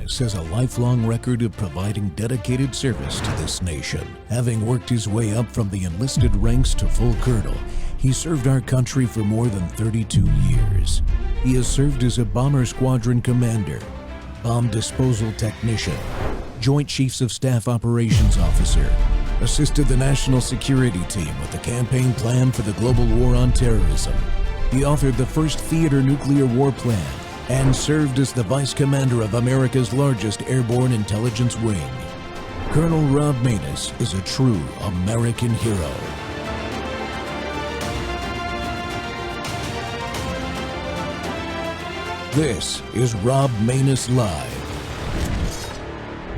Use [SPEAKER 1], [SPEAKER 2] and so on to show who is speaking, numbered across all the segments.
[SPEAKER 1] Maness has a lifelong record of providing dedicated service to this nation. Having worked his way up from the enlisted ranks to full colonel, he served our country for more than 32 years. He has served as a bomber squadron commander, bomb disposal technician, Joint Chiefs of Staff Operations Officer, assisted the National Security Team with the campaign plan for the global war on terrorism. He authored the first theater nuclear war plan and served as the Vice Commander of America's largest airborne intelligence wing. Colonel Rob Maness is a true American hero. This is Rob Maness Live.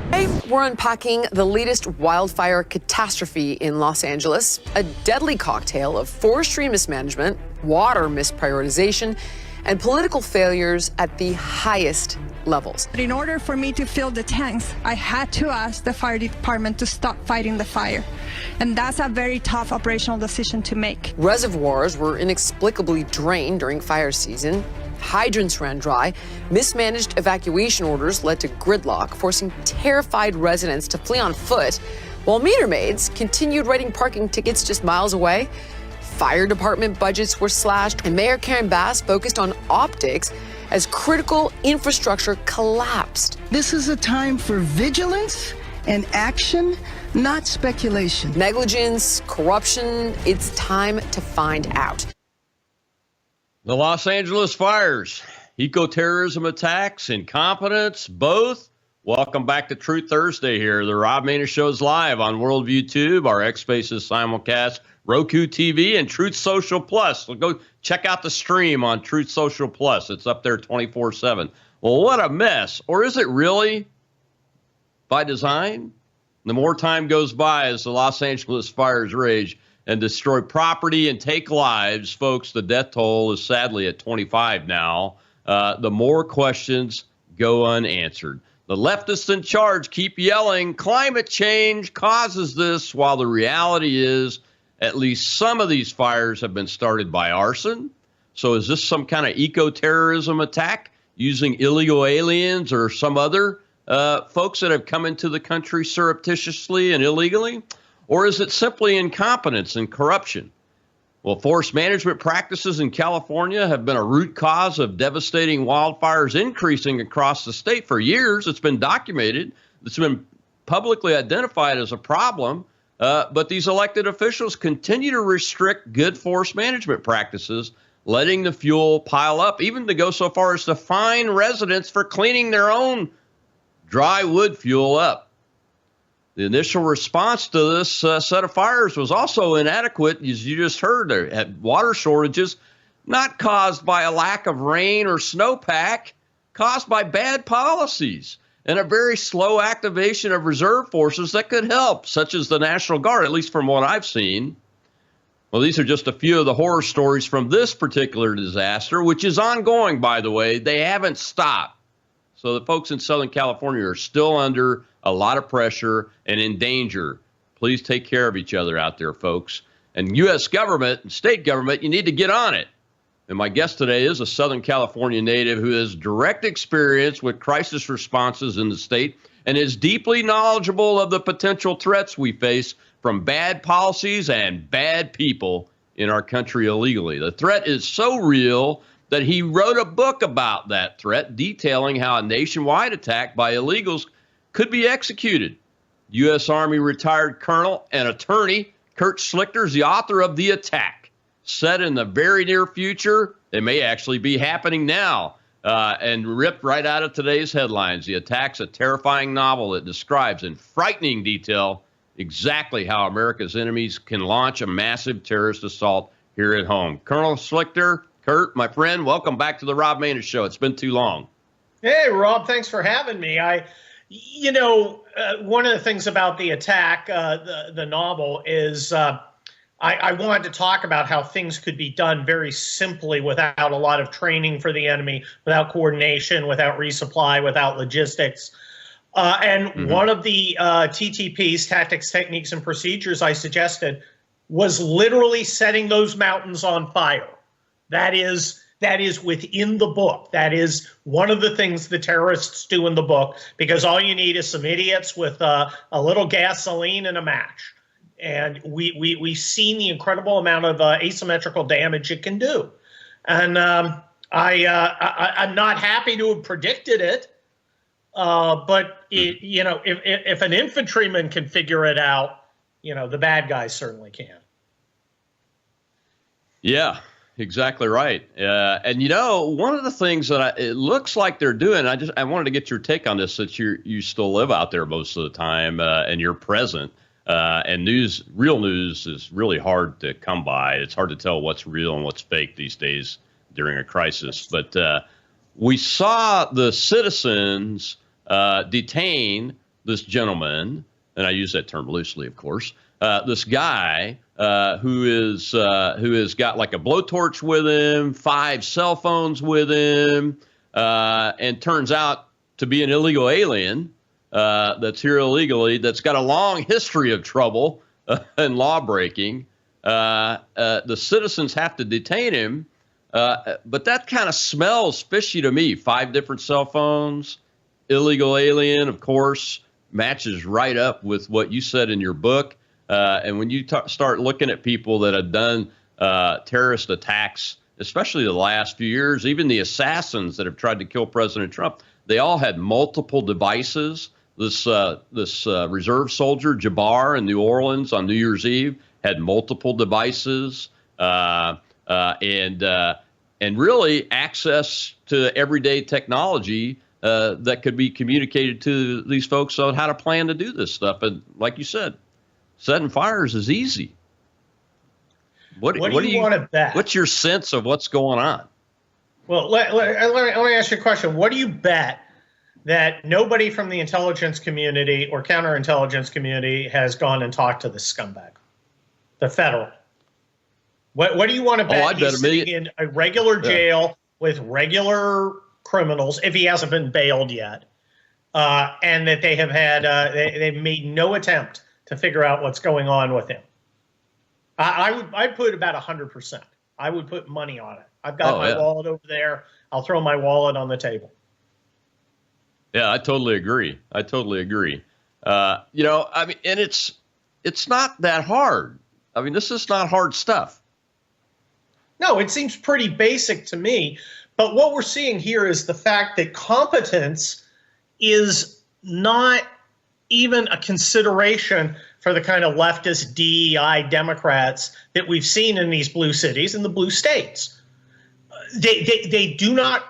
[SPEAKER 2] Today, we're unpacking the latest wildfire catastrophe in Los Angeles, a deadly cocktail of forestry mismanagement, water misprioritization, and political failures at the highest levels.
[SPEAKER 3] In order for me to fill the tanks, I had to ask the fire department to stop fighting the fire. And that's a very tough operational decision to make.
[SPEAKER 2] Reservoirs were inexplicably drained during fire season. Hydrants ran dry. Mismanaged evacuation orders led to gridlock, forcing terrified residents to flee on foot, while meter maids continued writing parking tickets just miles away. Fire department budgets were slashed, and Mayor Karen Bass focused on optics as critical infrastructure collapsed.
[SPEAKER 4] This is a time for vigilance and action, not speculation.
[SPEAKER 2] Negligence, corruption, it's time to find out.
[SPEAKER 5] The Los Angeles fires, eco-terrorism attacks, incompetence, both. Welcome back to Truth Thursday here. The Rob Maness Show is live on Worldview Tube, our X Spaces simulcast, Roku TV, and Truth Social Plus. So go check out the stream on Truth Social Plus. It's up there 24/7. Well, what a mess. Or is it really by design? The more time goes by as the Los Angeles fires rage and destroy property and take lives, folks, the death toll is sadly at 25 now. The more questions go unanswered. The leftists in charge keep yelling, climate change causes this, while the reality is at least some of these fires have been started by arson. So is this some kind of eco-terrorism attack using illegal aliens or some other folks that have come into the country surreptitiously and illegally? Or is it simply incompetence and corruption? Well, forest management practices in California have been a root cause of devastating wildfires increasing across the state for years. It's been documented. It's been publicly identified as a problem. But these elected officials continue to restrict good forest management practices, letting the fuel pile up, even to go so far as to fine residents for cleaning their own dry wood fuel up. The initial response to this set of fires was also inadequate, as you just heard. They had water shortages, not caused by a lack of rain or snowpack, caused by bad policies and a very slow activation of reserve forces that could help, such as the National Guard, at least from what I've seen. Well, these are just a few of the horror stories from this particular disaster, which is ongoing, by the way. They haven't stopped. So the folks in Southern California are still under a lot of pressure and in danger. Please take care of each other out there, folks. And U.S. government and state government, you need to get on it. And my guest today is a Southern California native who has direct experience with crisis responses in the state and is deeply knowledgeable of the potential threats we face from bad policies and bad people in our country illegally. The threat is so real that he wrote a book about that threat, detailing how a nationwide attack by illegals could be executed. U.S. Army retired colonel and attorney Kurt Schlichter is the author of The Attack, set in the very near future. It may actually be happening now, and ripped right out of today's headlines. The Attack's a terrifying novel that describes in frightening detail exactly how America's enemies can launch a massive terrorist assault here at home. Colonel Schlichter, Kurt, my friend, welcome back to the Rob Maness Show. It's been too long.
[SPEAKER 6] Hey, Rob, thanks for having me. One of the things about The Attack, the novel, is I wanted to talk about how things could be done very simply without a lot of training for the enemy, without coordination, without resupply, without logistics. One of the TTPs, tactics, techniques, and procedures I suggested was literally setting those mountains on fire. That is, That is within the book. That is one of the things the terrorists do in the book, because all you need is some idiots with a little gasoline and a match. And we've seen the incredible amount of asymmetrical damage it can do. And I'm not happy to have predicted it, but if an infantryman can figure it out, the bad guys certainly can.
[SPEAKER 5] Yeah. Exactly right. And one of the things that it looks like they're doing, I wanted to get your take on this, since you still live out there most of the time and you're present. And real news is really hard to come by. It's hard to tell what's real and what's fake these days during a crisis. But we saw the citizens detain this gentleman, and I use that term loosely, of course. This guy who has got like a blowtorch with him, 5 cell phones with him, and turns out to be an illegal alien that's here illegally, that's got a long history of trouble and law breaking. The citizens have to detain him, but that kind of smells fishy to me. 5 different cell phones, illegal alien, of course, matches right up with what you said in your book. And when you start looking at people that have done terrorist attacks, especially the last few years, even the assassins that have tried to kill President Trump, they all had multiple devices. This reserve soldier, Jabbar, in New Orleans on New Year's Eve, had multiple devices and really access to everyday technology that could be communicated to these folks on how to plan to do this stuff. And like you said, setting fires is easy. What do you want to bet? What's your sense of what's going on?
[SPEAKER 6] Well, let me ask you a question. What do you bet that nobody from the intelligence community or counterintelligence community has gone and talked to this scumbag, the federal? What do you want to bet?
[SPEAKER 5] I'd bet
[SPEAKER 6] he's sitting in a regular jail with regular criminals, if he hasn't been bailed yet, and that they have had they've made no attempt to figure out what's going on with him. I'd put about 100%. I would put money on it. I've got my wallet over there. I'll throw my wallet on the table.
[SPEAKER 5] Yeah, I totally agree. And it's not that hard. I mean, this is not hard stuff.
[SPEAKER 6] No, it seems pretty basic to me. But what we're seeing here is the fact that competence is not even a consideration for the kind of leftist DEI Democrats that we've seen in these blue cities and the blue states. They do not.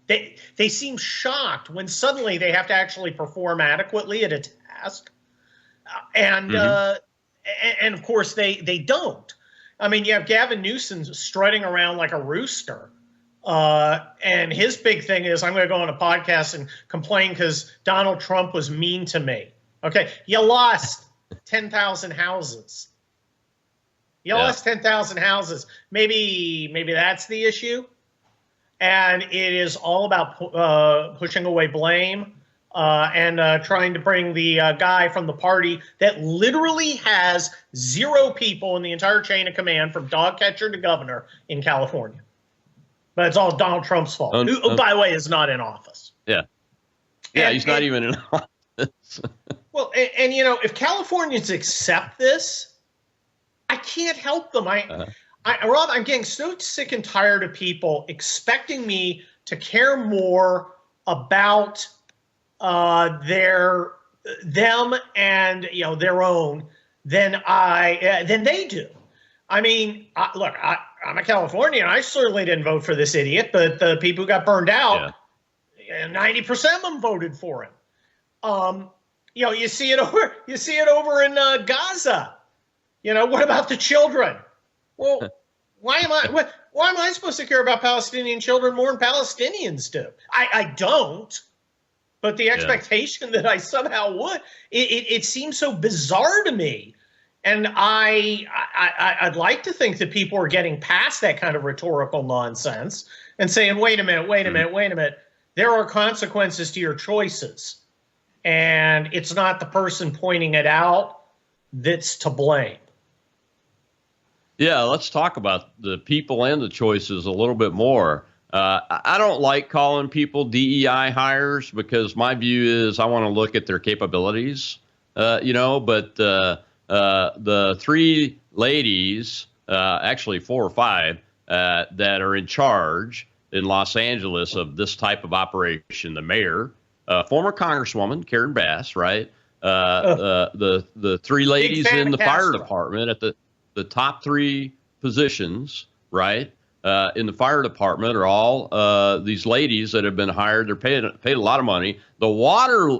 [SPEAKER 6] They seem shocked when suddenly they have to actually perform adequately at a task, and of course they don't. I mean, you have Gavin Newsom strutting around like a rooster. And his big thing is, I'm going to go on a podcast and complain because Donald Trump was mean to me. Okay, you lost 10,000 houses. You lost 10,000 houses. Maybe that's the issue. And it is all about pushing away blame and trying to bring the guy from the party that literally has 0 people in the entire chain of command, from dog catcher to governor, in California. But it's all Donald Trump's fault, who, by the way, is not in office.
[SPEAKER 5] Yeah, he's not even in office.
[SPEAKER 6] Well, and if Californians accept this, I can't help them. Rob, I'm getting so sick and tired of people expecting me to care more about them and their own than they do. I mean, look, I'm a Californian. I certainly didn't vote for this idiot, but the people who got burned out, 90% of them voted for him. You see it over in Gaza. What about the children? Well, why am I supposed to care about Palestinian children more than Palestinians do? I don't. But the expectation that I somehow would, it seems so bizarre to me. And I'd like to think that people are getting past that kind of rhetorical nonsense and saying, wait a minute. There are consequences to your choices. And it's not the person pointing it out that's to blame.
[SPEAKER 5] Yeah, let's talk about the people and the choices a little bit more. I don't like calling people DEI hires because my view is I want to look at their capabilities, but the three ladies, actually 4 or 5, that are in charge in Los Angeles of this type of operation, the mayor, former Congresswoman Karen Bass, right? The 3 ladies in the fire department at the top 3 positions, right, in the fire department are all these ladies that have been hired. They're paid a lot of money. The water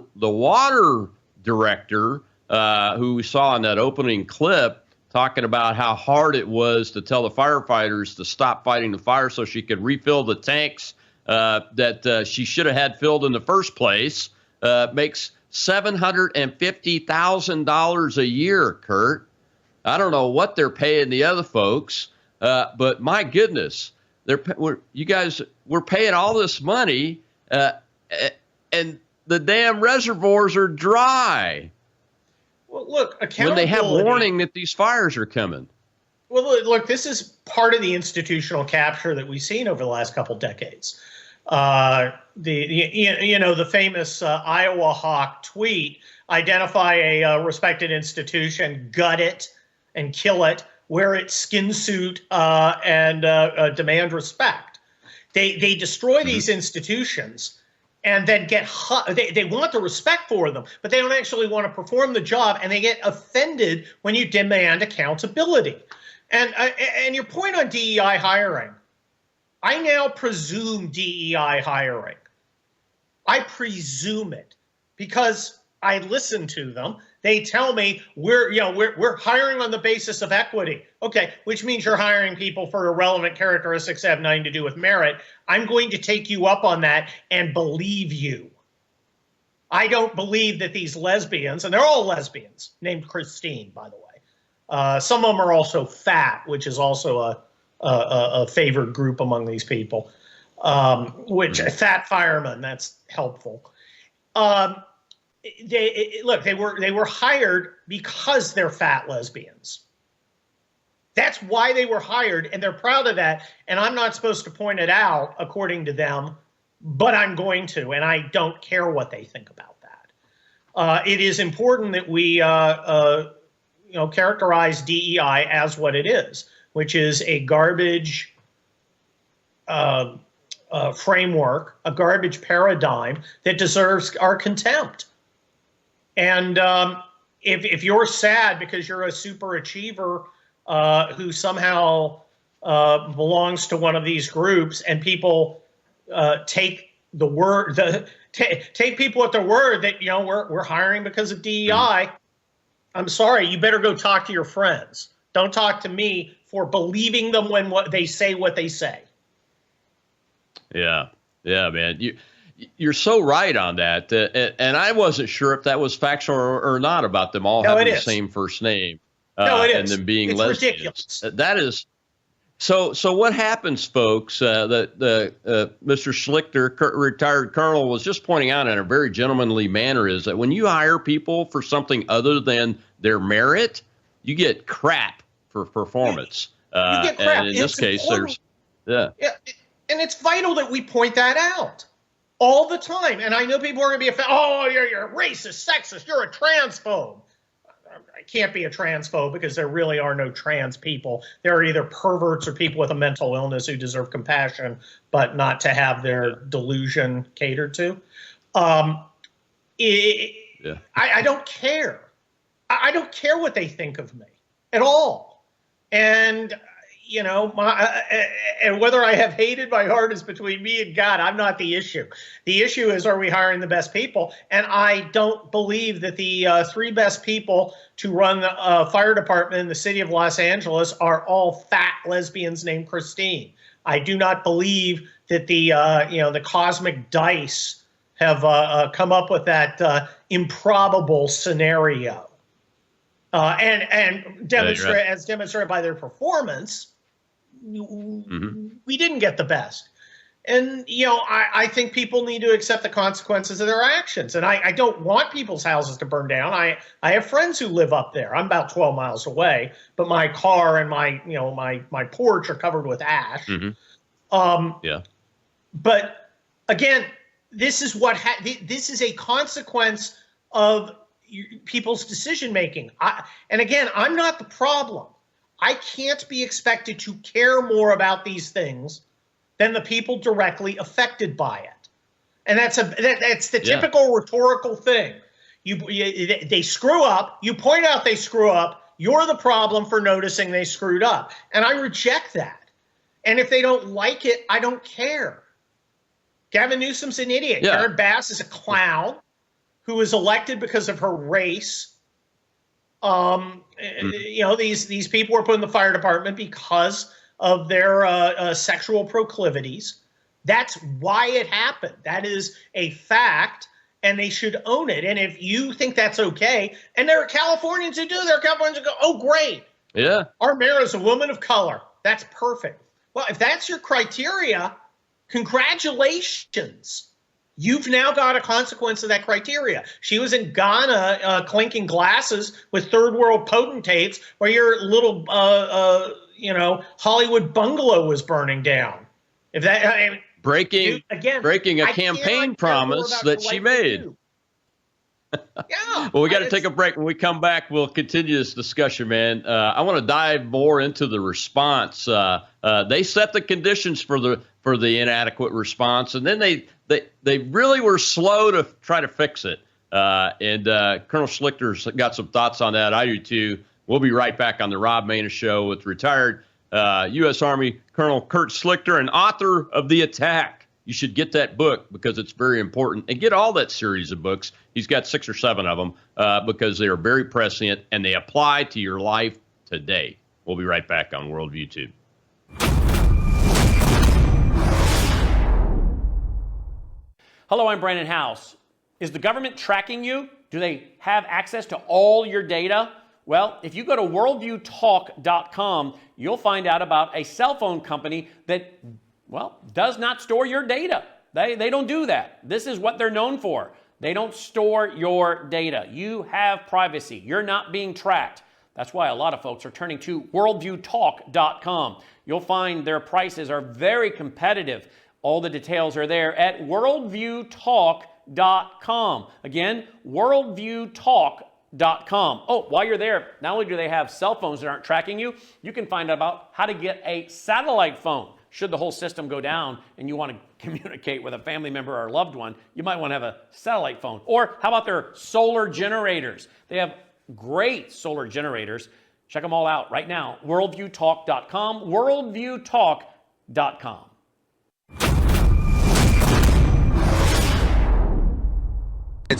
[SPEAKER 5] director, who we saw in that opening clip, talking about how hard it was to tell the firefighters to stop fighting the fire so she could refill the tanks that she should have had filled in the first place, makes $750,000 a year, Kurt. I don't know what they're paying the other folks, but my goodness, we're paying all this money, and the damn reservoirs are dry.
[SPEAKER 6] Well, look,
[SPEAKER 5] when they have warning that these fires are coming.
[SPEAKER 6] Well, look, this is part of the institutional capture that we've seen over the last couple decades. The famous Iowa Hawk tweet: identify a respected institution, gut it and kill it, wear its skin suit, and demand respect. They destroy these institutions and then they want the respect for them, but they don't actually want to perform the job, and they get offended when you demand accountability. And your point on DEI hiring, I now presume DEI hiring. I presume it because I listen to them. They tell me we're hiring on the basis of equity. Okay, which means you're hiring people for irrelevant characteristics that have nothing to do with merit. I'm going to take you up on that and believe you. I don't believe that these lesbians, and they're all lesbians, named Christine, by the way. Some of them are also fat, which is also a favored group among these people. Fat firemen, that's helpful. They were hired because they're fat lesbians. That's why they were hired, and they're proud of that. And I'm not supposed to point it out, according to them, but I'm going to, and I don't care what they think about that. It is important that we, characterize DEI as what it is, which is a garbage framework, a garbage paradigm that deserves our contempt. And if you're sad because you're a super achiever who somehow belongs to one of these groups, and people take the word, take people at their word that we're hiring because of DEI, I'm sorry, you better go talk to your friends. Don't talk to me for believing them when they say what they say.
[SPEAKER 5] Yeah, man. You're so right on that, and I wasn't sure if that was factual or not about them all having the same first name.
[SPEAKER 6] No, it is.
[SPEAKER 5] And them being
[SPEAKER 6] it's
[SPEAKER 5] lesbians.
[SPEAKER 6] Ridiculous.
[SPEAKER 5] That is so. What happens, folks? Mr. Schlichter, retired colonel, was just pointing out in a very gentlemanly manner is that when you hire people for something other than their merit, you get crap for performance.
[SPEAKER 6] You get crap.
[SPEAKER 5] And in this case, there's
[SPEAKER 6] and it's vital that we point that out all the time. And I know people are going to be offended. Oh, you're racist, sexist. You're a transphobe. I can't be a transphobe because there really are no trans people. There are either perverts or people with a mental illness who deserve compassion, but not to have their delusion catered to. I don't care. I don't care what they think of me at all. And and whether I have hated my heart is between me and God. I'm not the issue. The issue is, are we hiring the best people? And I don't believe that the 3 best people to run the fire department in the city of Los Angeles are all fat lesbians named Christine. I do not believe that the cosmic dice have come up with that improbable scenario. And as demonstrated by their performance, we didn't get the best. I think people need to accept the consequences of their actions. And I don't want people's houses to burn down. I have friends who live up there. I'm about 12 miles away, but my car and my porch are covered with ash.
[SPEAKER 5] Yeah.
[SPEAKER 6] But again, this is this is a consequence of people's decision making. And again, I'm not the problem. I can't be expected to care more about these things than the people directly affected by it. And that's the typical rhetorical thing. They screw up. You point out they screw up. You're the problem for noticing they screwed up. And I reject that. And if they don't like it, I don't care. Gavin Newsom's an idiot.
[SPEAKER 5] Yeah.
[SPEAKER 6] Karen Bass is a clown who was elected because of her race. These people were put in the fire department because of their sexual proclivities. That's why it happened. That is a fact, and they should own it. And if you think that's okay, and there are Californians who do, there are Californians who go, oh, great.
[SPEAKER 5] Yeah.
[SPEAKER 6] Our mayor is a woman of color. That's perfect. Well, if that's your criteria, congratulations. You've now got a consequence of that criteria. She was in Ghana clinking glasses with third world potentates where your little, Hollywood bungalow was burning down. If that
[SPEAKER 5] breaking a campaign promise that she made.
[SPEAKER 6] Yeah.
[SPEAKER 5] Well, we got to take a break. When we come back, we'll continue this discussion, man. I want to dive more into the response. They set the conditions for the inadequate response, and then they really were slow to try to fix it. And Colonel Schlichter's got some thoughts on that. I do too. We'll be right back on the Rob Maness Show with retired U.S. Army Colonel Kurt Schlichter, and author of The Attack. You should get that book because it's very important, and get all that series of books. He's got 6 or 7 of them because they are very prescient and they apply to your life today. We'll be right back on Worldview Tube.
[SPEAKER 7] Hello, I'm Brandon House. Is the government tracking you? Do they have access to all your data? Well, if you go to worldviewtalk.com, you'll find out about a cell phone company that, does not store your data. They don't do that. This is what they're known for. They don't store your data. You have privacy. You're not being tracked. That's why a lot of folks are turning to worldviewtalk.com. You'll find their prices are very competitive. All the details are there at worldviewtalk.com. Again, worldviewtalk.com. Oh, while you're there, not only do they have cell phones that aren't tracking you, you can find out about how to get a satellite phone. Should the whole system go down and you want to communicate with a family member or a loved one, you might want to have a satellite phone. Or how about their solar generators? They have great solar generators. Check them all out right now. Worldviewtalk.com, worldviewtalk.com.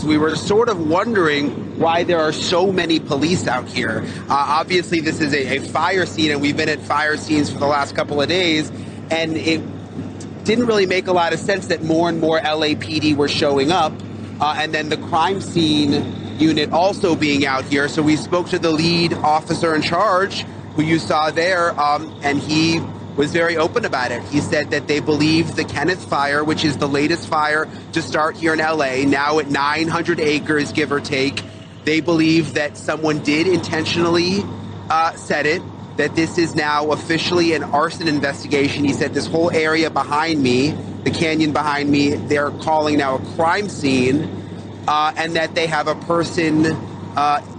[SPEAKER 8] We were sort of wondering why there are so many police out here. Obviously, this is a fire scene, and we've been at fire scenes for the last couple of days, and it didn't really make a lot of sense that more and more LAPD were showing up, and then the crime scene unit also being out here. So we spoke to the lead officer in charge, who you saw there, and he was very open about it. He said that they believe the Kenneth fire, which is the latest fire to start here in LA, now at 900 acres, give or take, they believe that someone did intentionally set it, that this is now officially an arson investigation. He said this whole area behind me, the canyon behind me, they're calling now a crime scene, and that they have a person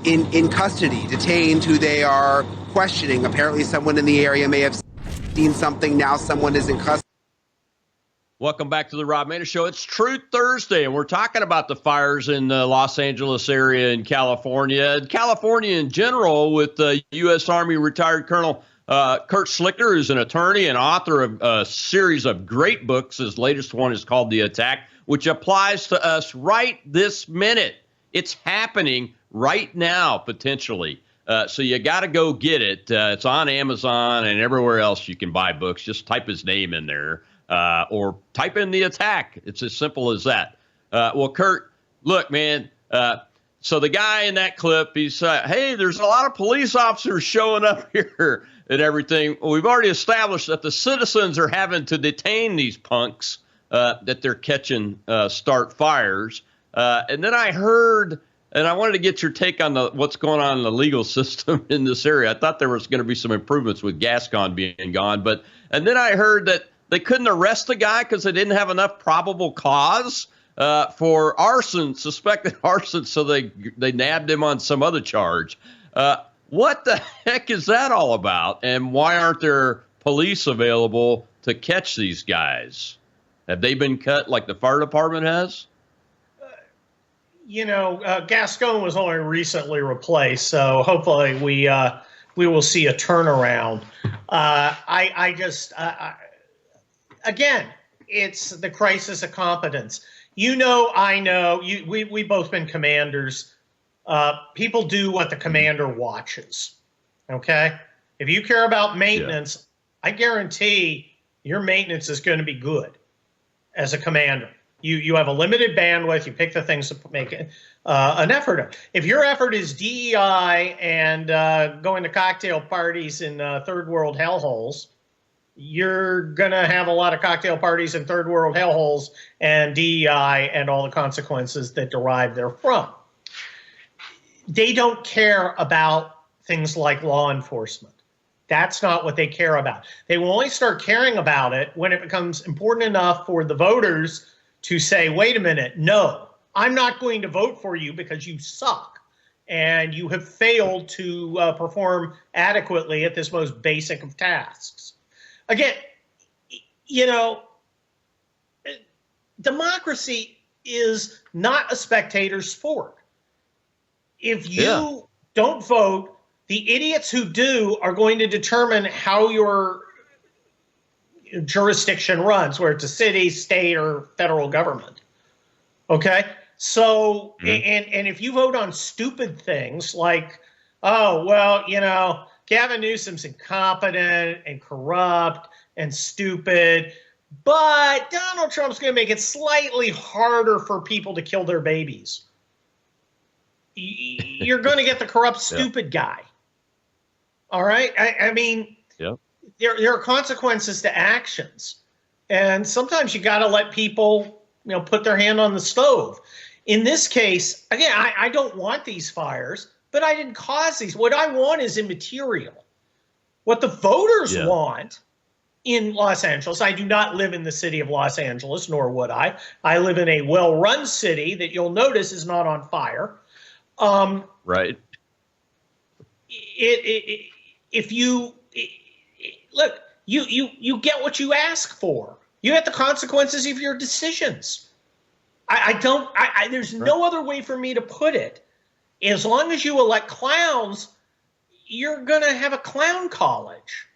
[SPEAKER 8] in custody, detained, who they are questioning. Apparently someone in the area may have seen something. Now someone is in custody.
[SPEAKER 5] Welcome back to the Rob Maness Show. It's Truth Thursday, and we're talking about the fires in the Los Angeles area in California, and California in general, with U.S. Army retired Colonel Kurt Schlichter, who's an attorney and author of a series of great books. His latest one is called The Attack, which applies to us right this minute. It's happening right now, potentially. So you got to go get it. It's on Amazon and everywhere else you can buy books. Just type his name in there or type in The Attack. It's as simple as that. Well, Kurt, look, man, So the guy in that clip, he's hey, there's a lot of police officers showing up here and everything. Well, we've already established that the citizens are having to detain these punks that they're catching start fires. And then I heard, and I wanted to get your take on what's going on in the legal system in this area. I thought there was going to be some improvements with Gascon being gone, and then I heard that they couldn't arrest the guy because they didn't have enough probable cause for arson, suspected arson, so they nabbed him on some other charge. What the heck is that all about? And why aren't there police available to catch these guys? Have they been cut like the fire department has?
[SPEAKER 6] Gascon was only recently replaced, so hopefully we will see a turnaround. Again, it's the crisis of competence. I know, we both been commanders. People do what the commander watches, okay? If you care about maintenance, I guarantee your maintenance is going to be good as a commander. You have a limited bandwidth. You pick the things to make an effort. If your effort is DEI and going to cocktail parties in third world hellholes, you're going to have a lot of cocktail parties in third world hellholes and DEI and all the consequences that derive therefrom. They don't care about things like law enforcement. That's not what they care about. They will only start caring about it when it becomes important enough for the voters to say, wait a minute, no, I'm not going to vote for you because you suck and you have failed to perform adequately at this most basic of tasks. Again, democracy is not a spectator sport. If you don't vote, the idiots who do are going to determine how your jurisdiction runs, whether it's a city, state, or federal government. Okay? So, and if you vote on stupid things like, oh, well, Gavin Newsom's incompetent and corrupt and stupid, but Donald Trump's going to make it slightly harder for people to kill their babies. You're going to get the corrupt, stupid guy. All right? I mean, there are consequences to actions. And sometimes you got to let people, put their hand on the stove. In this case, again, I don't want these fires, but I didn't cause these. What I want is immaterial. What the voters want in Los Angeles, I do not live in the city of Los Angeles, nor would I. I live in a well-run city that you'll notice is not on fire.
[SPEAKER 5] Right.
[SPEAKER 6] If you look, you get what you ask for. You get the consequences of your decisions. There's no other way for me to put it. As long as you elect clowns, you're going to have a clown college.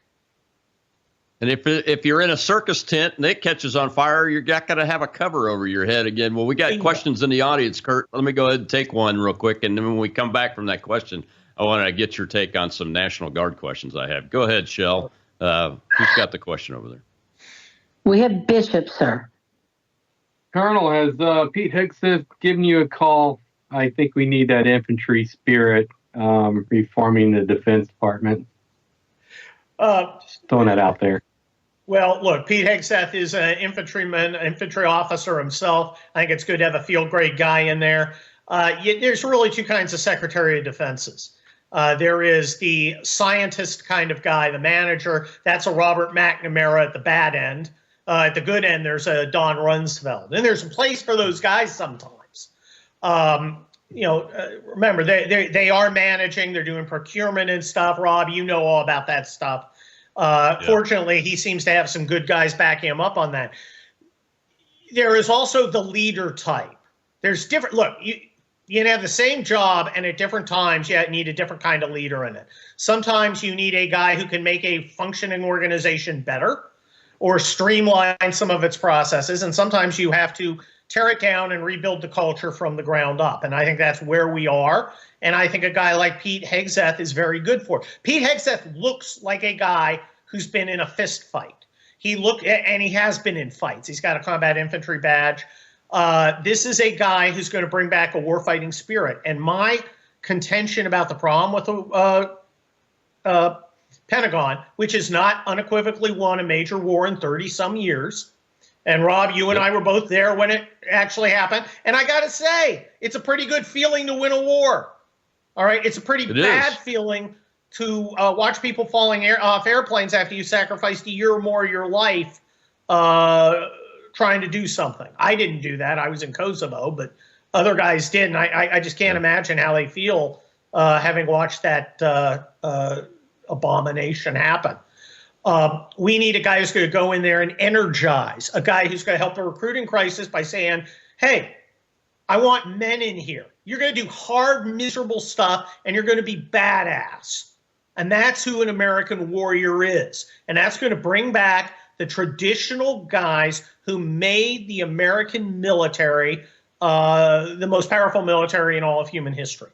[SPEAKER 5] And if you're in a circus tent and it catches on fire, you're not going to have a cover over your head again. Well, we got questions in the audience, Kurt. Let me go ahead and take one real quick. And then when we come back from that question, I want to get your take on some National Guard questions I have. Go ahead, Shell. Who's got the question over there?
[SPEAKER 9] We have Bishop, sir.
[SPEAKER 10] Colonel, has Pete Hegseth given you a call? I think we need that infantry spirit reforming the Defense Department. Just throwing that out there.
[SPEAKER 6] Well, look, Pete Hegseth is an infantry officer himself. I think it's good to have a field-grade guy in there. There's really two kinds of Secretary of Defenses. There is the scientist kind of guy, the manager. That's a Robert McNamara at the bad end. At the good end, there's a Don Rumsfeld. And there's a place for those guys sometimes. Remember, they are managing. They're doing procurement and stuff. Rob, you know all about that stuff. Fortunately, he seems to have some good guys backing him up on that. There is also the leader type. There's different. Look, you can have the same job, and at different times, you need a different kind of leader in it. Sometimes you need a guy who can make a functioning organization better or streamline some of its processes, and sometimes you have to tear it down and rebuild the culture from the ground up. And I think that's where we are. And I think a guy like Pete Hegseth is very good for it. Pete Hegseth looks like a guy who's been in a fist fight. He has been in fights. He's got a combat infantry badge. This is a guy who's going to bring back a warfighting spirit. And my contention about the problem with the Pentagon, which has not unequivocally won a major war in 30-some years. And Rob, you and I were both there when it actually happened. And I got to say, it's a pretty good feeling to win a war. All right. It's a pretty bad feeling to watch people falling off airplanes after you sacrificed a year or more of your life trying to do something. I didn't do that. I was in Kosovo, but other guys did. And I just can't imagine how they feel having watched that abomination happen. We need a guy who's going to go in there and energize, a guy who's going to help the recruiting crisis by saying, hey, I want men in here. You're going to do hard, miserable stuff, and you're going to be badass. And that's who an American warrior is. And that's going to bring back the traditional guys who made the American military the most powerful military in all of human history.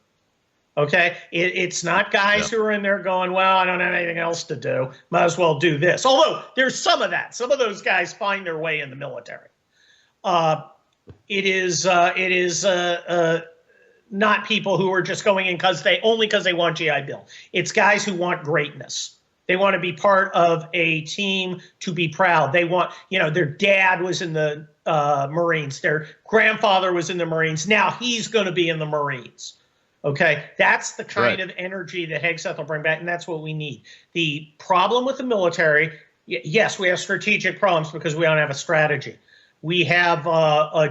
[SPEAKER 6] Okay, it's not guys who are in there going, well, I don't have anything else to do. Might as well do this. Although there's some of that. Some of those guys find their way in the military. It is not people who are just going in because they want GI Bill. It's guys who want greatness. They want to be part of a team to be proud. They want, their dad was in the Marines. Their grandfather was in the Marines. Now he's going to be in the Marines. Okay, that's the kind of energy that Hegseth will bring back, and that's what we need. The problem with the military, yes, we have strategic problems because we don't have a strategy. We have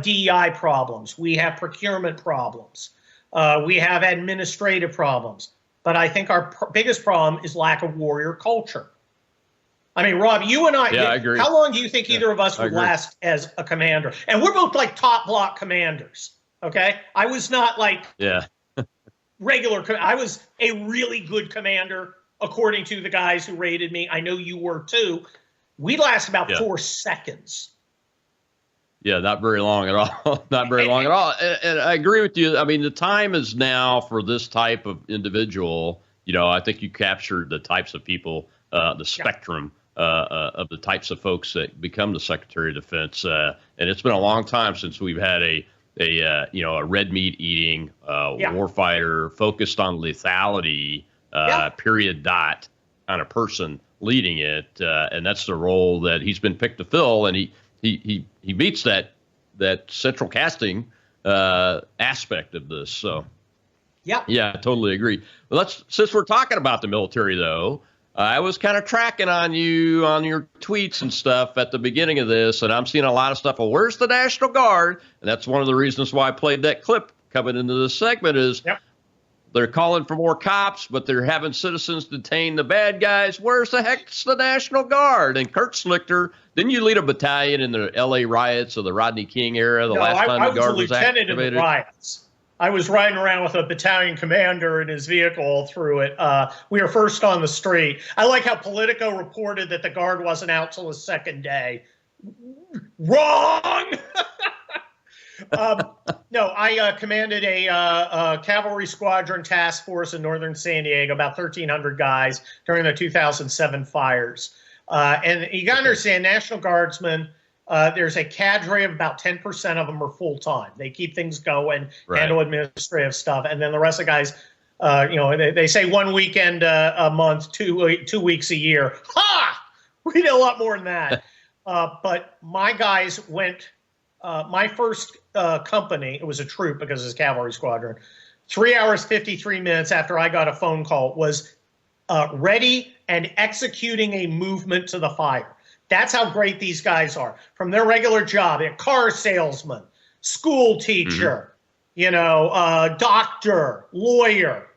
[SPEAKER 6] DEI problems. We have procurement problems. We have administrative problems. But I think our biggest problem is lack of warrior culture. I mean, Rob, you and I agree. How long do you think either of us would last as a commander? And we're both like top block commanders, okay? I was not like regular. I was a really good commander, according to the guys who rated me. I know you were too. We last about 4 seconds.
[SPEAKER 5] Yeah, not very long at all. Not very long at all. And I agree with you. I mean, the time is now for this type of individual. I think you captured the types of people, the spectrum of the types of folks that become the Secretary of Defense. And it's been a long time since we've had a red meat eating warfighter focused on lethality, period dot kind of person leading it. And that's the role that he's been picked to fill. And he meets that central casting aspect of this. So, yeah, I totally agree. Well, since we're talking about the military, though, I was kind of tracking on you on your tweets and stuff at the beginning of this, and I'm seeing a lot of stuff. Well, where's the National Guard? And that's one of the reasons why I played that clip coming into this segment is they're calling for more cops, but they're having citizens detain the bad guys. Where's the heck's the National Guard? And Kurt Schlichter, didn't you lead a battalion in the L.A. riots of the Rodney King era? Last time the Guard was activated?
[SPEAKER 6] I was a lieutenant in the riots. I was riding around with a battalion commander in his vehicle through it. We were first on the street. I like how Politico reported that the Guard wasn't out till the second day. Wrong! No, I commanded a cavalry squadron task force in northern San Diego, about 1,300 guys during the 2007 fires. And you got to understand, National Guardsmen, there's a cadre of about 10% of them are full-time. They keep things going, handle administrative stuff. And then the rest of the guys, they say 1 weekend a month, 2 weeks a year. Ha! We did a lot more than that. But my guys went, my first company, it was a troop because it's a cavalry squadron, 3 hours, 53 minutes after I got a phone call, was ready and executing a movement to the fire. That's how great these guys are. From their regular job, a car salesman, school teacher, doctor, lawyer.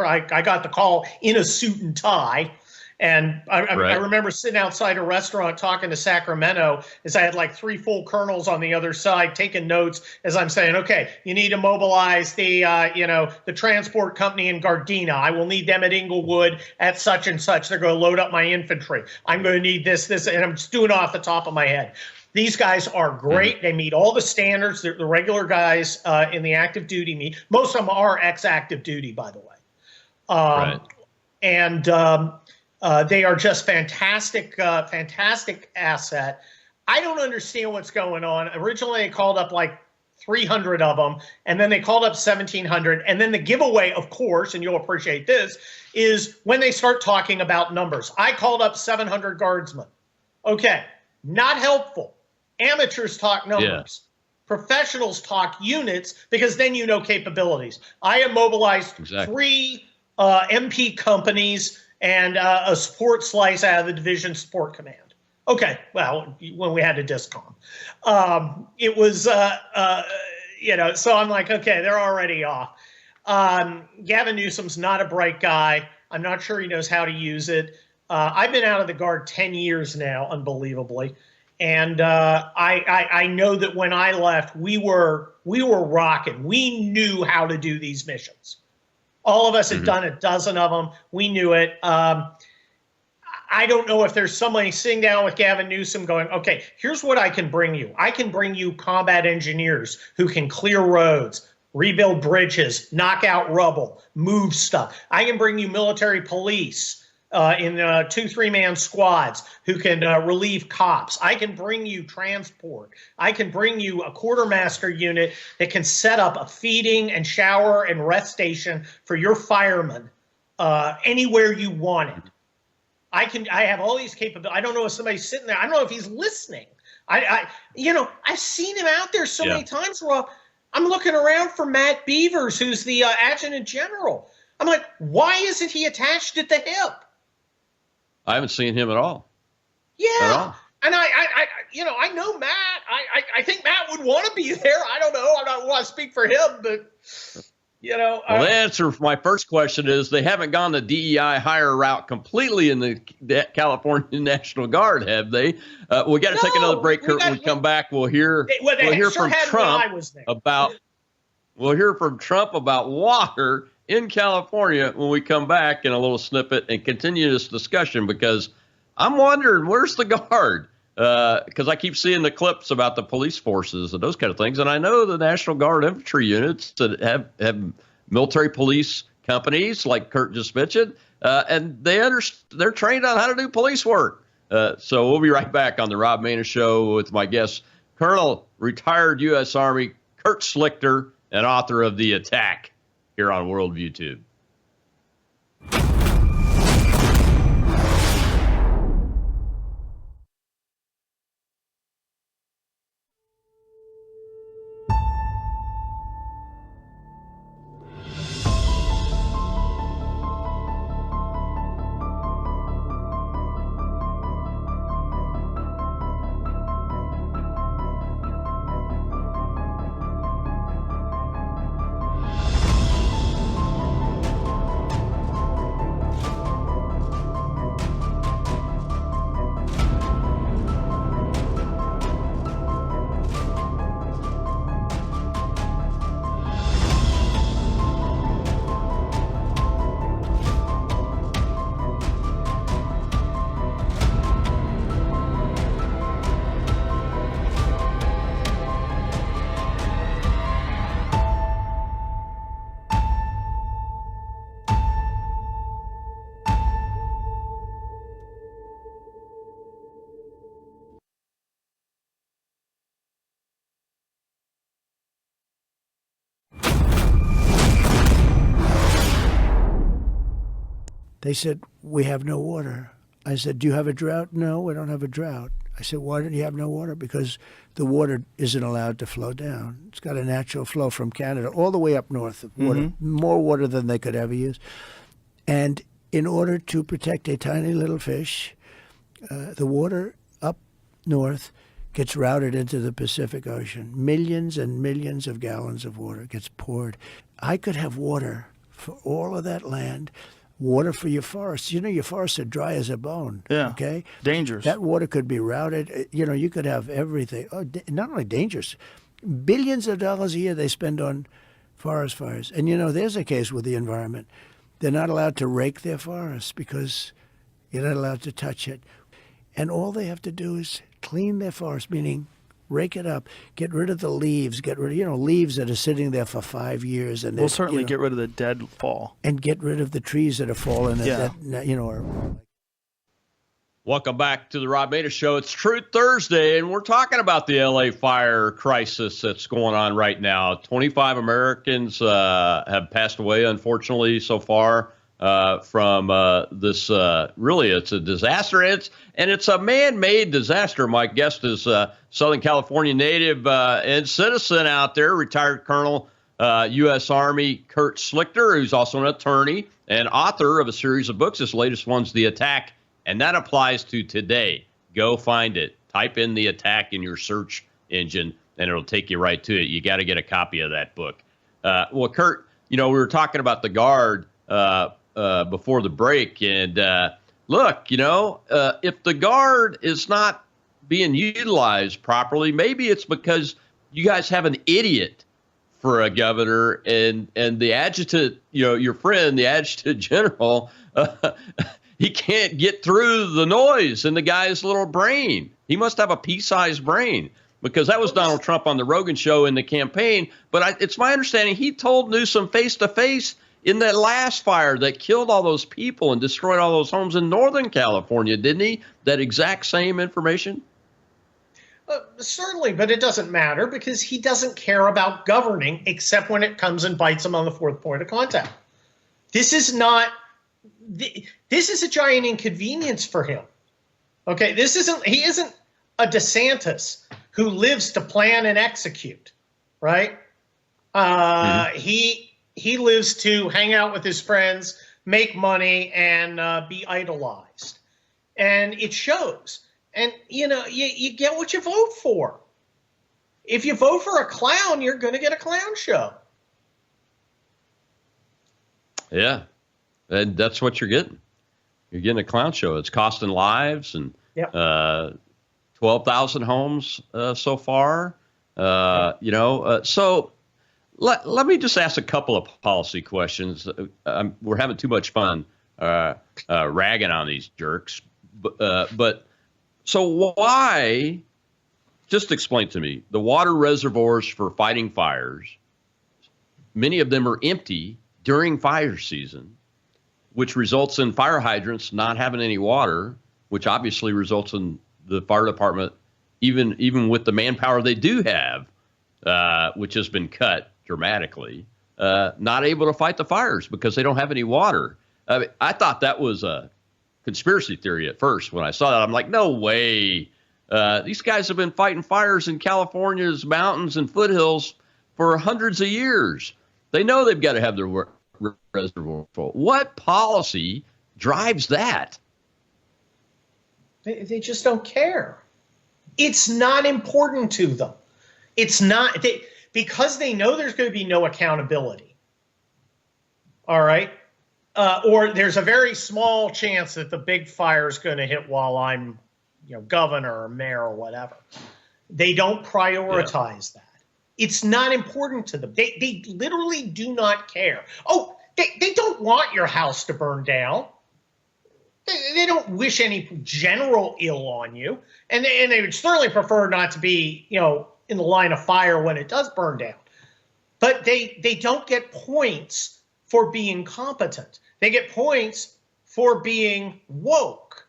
[SPEAKER 6] I got the call in a suit and tie. And I remember sitting outside a restaurant talking to Sacramento as I had like 3 full colonels on the other side taking notes as I'm saying, okay, you need to mobilize the transport company in Gardena. I will need them at Inglewood at such and such. They're going to load up my infantry. I'm going to need this, and I'm just doing it off the top of my head. These guys are great. They meet all the standards. They're the regular guys in the active duty meet. Most of them are ex-active duty, by the way. And they are just fantastic asset. I don't understand what's going on. Originally, they called up like 300 of them, and then they called up 1,700. And then the giveaway, of course, and you'll appreciate this, is when they start talking about numbers. I called up 700 guardsmen. Okay, not helpful. Amateurs talk numbers. Yeah. Professionals talk units, because then you know capabilities. I have mobilized 3 MP companies and a support slice out of the Division Support Command. Okay, well, when we had a DISCOM. It was, so I'm like, okay, they're already off. Gavin Newsom's not a bright guy. I'm not sure he knows how to use it. I've been out of the Guard 10 years now, unbelievably. And I know that when I left, we were rocking. We knew how to do these missions. All of us had done a dozen of them. We knew it. I don't know if there's somebody sitting down with Gavin Newsom going, okay, here's what I can bring you. I can bring you combat engineers who can clear roads, rebuild bridges, knock out rubble, move stuff. I can bring you military police in 2-3-man squads who can relieve cops. I can bring you transport. I can bring you a quartermaster unit that can set up a feeding and shower and rest station for your firemen anywhere you want it. I have all these capabilities. I don't know if somebody's sitting there. I don't know if he's listening. I've seen him out there so many times, Rob. I'm looking around for Matt Beavers, who's the adjutant general. I'm like, why isn't he attached at the hip?
[SPEAKER 5] I haven't seen him at all.
[SPEAKER 6] Yeah.
[SPEAKER 5] At all.
[SPEAKER 6] And I know Matt. I think Matt would want to be there. I don't know. I don't want to speak for him, but
[SPEAKER 5] Well, the answer for my first question is they haven't gone the DEI hire route completely in the California National Guard, have they? We got to take another break, Kurt. When we come back, we'll hear from Trump about water in California when we come back in a little snippet and continue this discussion, because I'm wondering, where's the Guard? Because I keep seeing the clips about the police forces and those kind of things. And I know the National Guard infantry units that have military police companies, like Kurt just mentioned, and they're trained on how to do police work. So we'll be right back on the Rob Maness Show with my guest, Colonel, retired U.S. Army Kurt Schlichter, and author of The Attack, here on Worldview Tube.
[SPEAKER 11] They said, we have no water. I said, do you have a drought? No, we don't have a drought. I said, why don't you have no water? Because the water isn't allowed to flow down. It's got a natural flow from Canada all the way up north of water, more water than they could ever use. And in order to protect a tiny little fish, the water up north gets routed into the Pacific Ocean. Millions and millions of gallons of water gets poured. I could have water for all of that land. Water for your forests. You know, your forests are dry as a bone.
[SPEAKER 12] Yeah.
[SPEAKER 11] Okay?
[SPEAKER 12] Dangerous.
[SPEAKER 11] That water could be routed. You know, you could have everything. Oh, not only dangerous, billions of dollars a year they spend on forest fires. And, you know, there's a case with the environment. They're not allowed to rake their forests because you're not allowed to touch it. And all they have to do is clean their forest, meaning rake it up, get rid of the leaves, get rid of, leaves that are sitting there for 5 years. And
[SPEAKER 12] we'll certainly get rid of the dead fall.
[SPEAKER 11] And get rid of the trees that are fallen.
[SPEAKER 12] Yeah.
[SPEAKER 11] That, are.
[SPEAKER 5] Welcome back to the Rob Maness Show. It's Truth Thursday, and we're talking about the LA fire crisis that's going on right now. 25 Americans have passed away, unfortunately, so far from this. Really, it's a disaster. It's a man-made disaster. My guest is Southern California native and citizen out there, retired Colonel, U.S. Army Kurt Schlichter, who's also an attorney and author of a series of books. His latest one's The Attack. And that applies to today. Go find it. Type in The Attack in your search engine, and it'll take you right to it. You got to get a copy of that book. Well, Kurt, we were talking about the Guard before the break. And look, if the Guard is not being utilized properly, maybe it's because you guys have an idiot for a governor, and the adjutant, your friend, the adjutant general, he can't get through the noise in the guy's little brain. He must have a pea-sized brain, because that was Donald Trump on the Rogan show in the campaign. But it's my understanding he told Newsom face-to-face in that last fire that killed all those people and destroyed all those homes in Northern California, didn't he? That exact same information?
[SPEAKER 6] Certainly, but it doesn't matter, because he doesn't care about governing except when it comes and bites him on the fourth point of contact. This is a giant inconvenience for him. Okay, he isn't a DeSantis who lives to plan and execute, right? He lives to hang out with his friends, make money, and be idolized. And it shows. And, you get what you vote for. If you vote for a clown, you're going to get a clown show.
[SPEAKER 5] Yeah. And that's what you're getting. You're getting a clown show. It's costing lives, and 12,000 homes so far. So let me just ask a couple of policy questions. We're having too much fun ragging on these jerks. But so why, just explain to me, the water reservoirs for fighting fires, many of them are empty during fire season, which results in fire hydrants not having any water, which obviously results in the fire department, even with the manpower they do have, which has been cut dramatically, not able to fight the fires because they don't have any water. I thought that was a conspiracy theory at first. When I saw that, I'm like, no way. These guys have been fighting fires in California's mountains and foothills for hundreds of years. They know they've got to have their reservoir full. What policy drives that?
[SPEAKER 6] They just don't care. It's not important to them. It's not because they know there's going to be no accountability. All right. Or there's a very small chance that the big fire is going to hit while I'm, governor or mayor or whatever. They don't prioritize that. It's not important to them. They literally do not care. Oh, they don't want your house to burn down. They don't wish any general ill on you. And they would certainly prefer not to be, in the line of fire when it does burn down. But they don't get points for being competent. They get points for being woke.